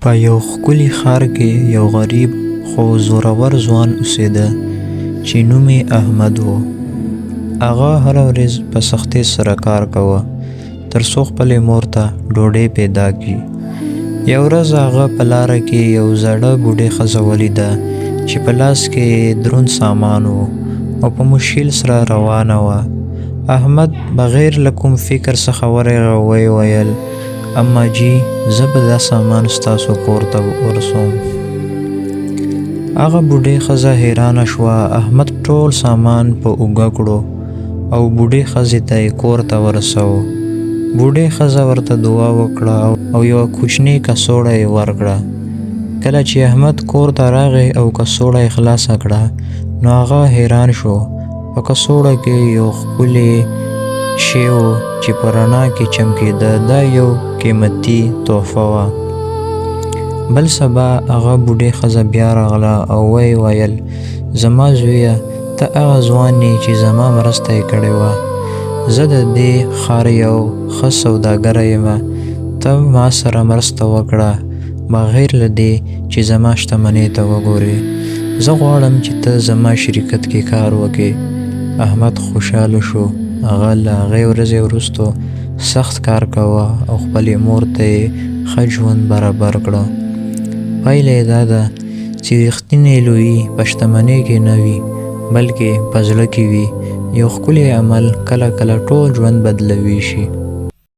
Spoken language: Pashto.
په یو ښکلي ښار کې یو غریب خو زورور ځوان اوسېده چې نوم یې احمد و. هغه هره ورځ په سختۍ سره کار کاوه تر څو خپلې مور ته ډوډۍ پیدا کړي. یو ورځ هغه په لاره کې یو زړه بوډۍ ښځه ولیده چې په لاس کې یې دروند سامان و او په مشکل سره روانه وه. احمد بغیر له کوم فکر څخه ورغی او ویې ویل: اما جي، زه به دا سامان ستاسو کور ته ورسوم. هغه بوډۍ ښځه حیرانه شوه. احمد ټول سامان په اوږه کړو او بوډۍ ښځې ته یې کور ته ورسوه. بوډۍ ښځه ورته دعا وکړه او یوه کوچنۍ کڅوړه یې ورکړه. کله چې احمد کور ته راغی او کڅوړه یې خلاصه کړه نو هغه حیران شو. په کڅوړه کې یو ښکلی شی و چې په رڼا کې چمکېده. دا یو قیمتي تحفه وه. بل سبا هغه بوډۍ ښځه بیا راغله او ویې ویل: زما زویه، ته هغه ځوان یې چې زما مرسته یې کړې وه. زه د دې ښار یو ښه سوداګره یم. ته ما سره مرسته وکړه بغیر له دې چې زما شتمنۍ ته وګورې. زه غواړم چې ته زما شرکت کې کار وکړې. احمد خوشحاله شو. هغه له هغې ورځې وروستو سخت کار کاوه او خپلې مور ته یې ښه ژوند برابر کړه. پایله یې دا ده چې رښتینې لویي په شتمنۍ کې نه وي بلکې په زړه کې وي. یو ښکلی عمل کله کله ټول ژوند بدلوي شي.